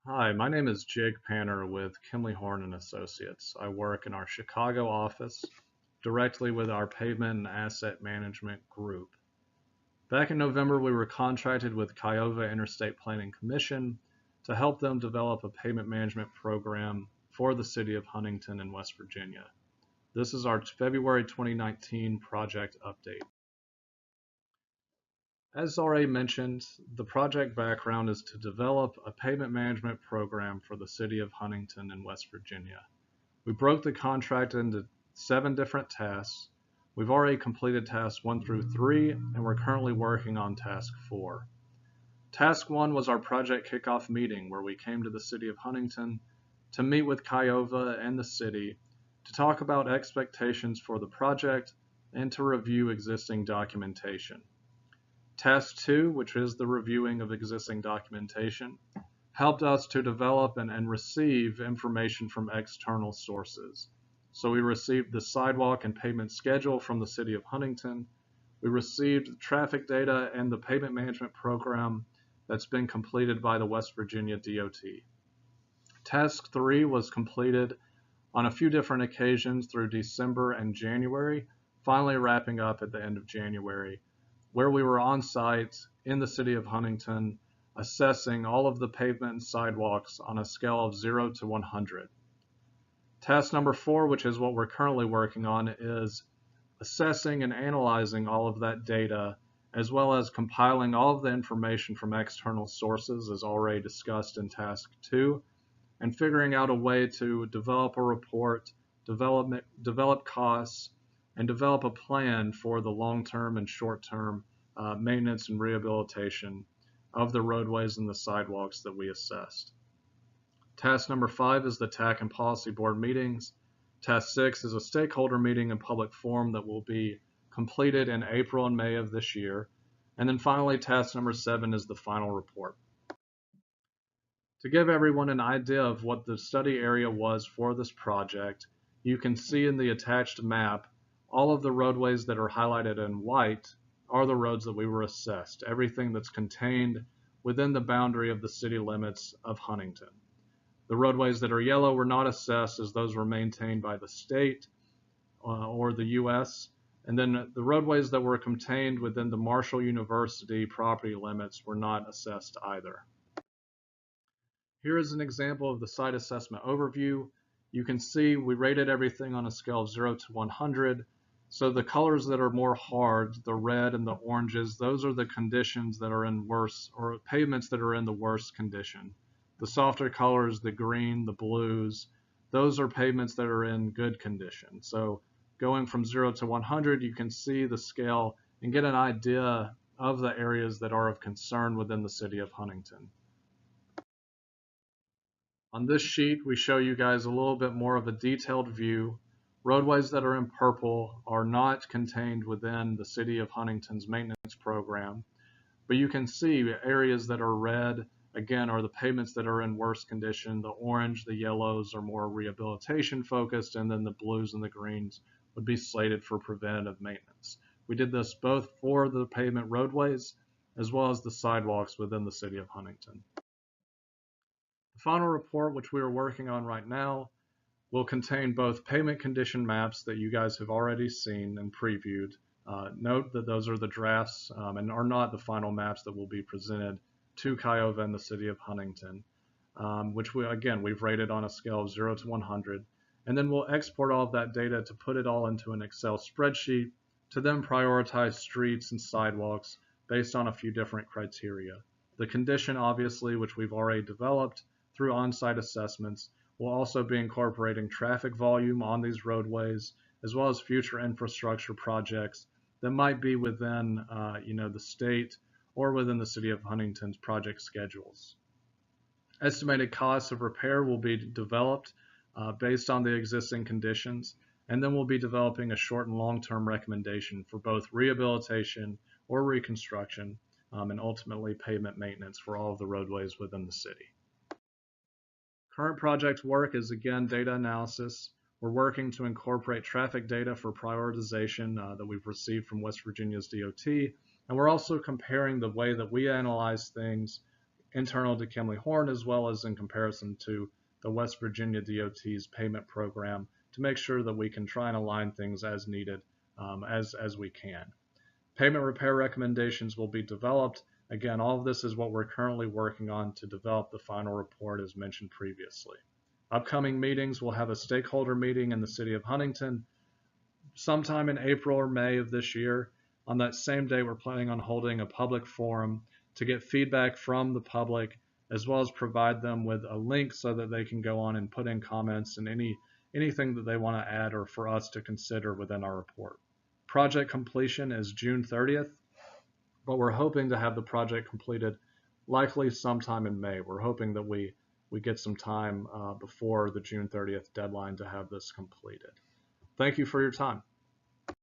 Hi, my name is Jake Panner with Kimley Horn and Associates. I work in our Chicago office directly with our pavement and asset management group. Back in November, we were contracted with Kiowa Interstate Planning Commission to help them develop a pavement management program for the city of Huntington in West Virginia. This is our February 2019 project update. As already mentioned, the project background is to develop a pavement management program for the city of Huntington in West Virginia. We broke the contract into 7 different tasks. We've already completed tasks 1 through 3, and we're currently working on task 4. Task 1 was our project kickoff meeting, where we came to the city of Huntington to meet with Kiowa and the city to talk about expectations for the project and to review existing documentation. Task 2, which is the reviewing of existing documentation, helped us to develop and receive information from external sources. So we received the sidewalk and pavement schedule from the city of Huntington. We received traffic data and the pavement management program that's been completed by the West Virginia DOT. Task 3 was completed on a few different occasions through December and January, finally wrapping up at the end of January, where we were on site in the city of Huntington, assessing all of the pavement and sidewalks on a scale of 0 to 100. Task number 4, which is what we're currently working on, is assessing and analyzing all of that data, as well as compiling all of the information from external sources, as already discussed in task 2, and figuring out a way to develop a report, develop costs, and develop a plan for the long-term and short-term maintenance and rehabilitation of the roadways and the sidewalks that we assessed. Task number 5 is the TAC and Policy Board meetings. Task 6 is a stakeholder meeting and public forum that will be completed in April and May of this year. And then finally, task number 7 is the final report. To give everyone an idea of what the study area was for this project, you can see in the attached map all of the roadways that are highlighted in white are the roads that we were assessed, everything that's contained within the boundary of the city limits of Huntington. The roadways that are yellow were not assessed, as those were maintained by the state or the U.S. And then the roadways that were contained within the Marshall University property limits were not assessed either. Here is an example of the site assessment overview. You can see we rated everything on a scale of 0 to 100. So the colors that are more hard, the red and the oranges, those are the conditions that are in worse, or pavements that are in the worst condition. The softer colors, the green, the blues, those are pavements that are in good condition. So going from 0 to 100, you can see the scale and get an idea of the areas that are of concern within the city of Huntington. On this sheet, we show you guys a little bit more of a detailed view. Roadways that are in purple are not contained within the city of Huntington's maintenance program, but you can see areas that are red, again, are the pavements that are in worse condition. The orange, the yellows are more rehabilitation focused, and then the blues and the greens would be slated for preventative maintenance. We did this both for the pavement roadways as well as the sidewalks within the city of Huntington. The final report, which we are working on right now, will contain both pavement condition maps that you guys have already seen and previewed. Note that those are the drafts and are not the final maps that will be presented to Kiowa and the city of Huntington, which we've rated on a scale of 0 to 100. And then we'll export all of that data to put it all into an Excel spreadsheet to then prioritize streets and sidewalks based on a few different criteria. The condition, obviously, which we've already developed through on-site assessments, will also be incorporating traffic volume on these roadways, as well as future infrastructure projects that might be within the state or within the city of Huntington's project schedules. Estimated costs of repair will be developed based on the existing conditions, and then we'll be developing a short and long-term recommendation for both rehabilitation or reconstruction and ultimately pavement maintenance for all of the roadways within the city. Current project work is, again, data analysis. We're working to incorporate traffic data for prioritization that we've received from West Virginia's DOT, and we're also comparing the way that we analyze things internal to Kimley Horn, as well as in comparison to the West Virginia DOT's payment program, to make sure that we can try and align things as needed as we can. Pavement repair recommendations will be developed. Again, all of this is what we're currently working on to develop the final report as mentioned previously. Upcoming meetings, we'll have a stakeholder meeting in the city of Huntington sometime in April or May of this year. On that same day, we're planning on holding a public forum to get feedback from the public, as well as provide them with a link so that they can go on and put in comments and anything that they want to add or for us to consider within our report. Project completion is June 30th, but we're hoping to have the project completed likely sometime in May. We're hoping that we get some time before the June 30th deadline to have this completed. Thank you for your time.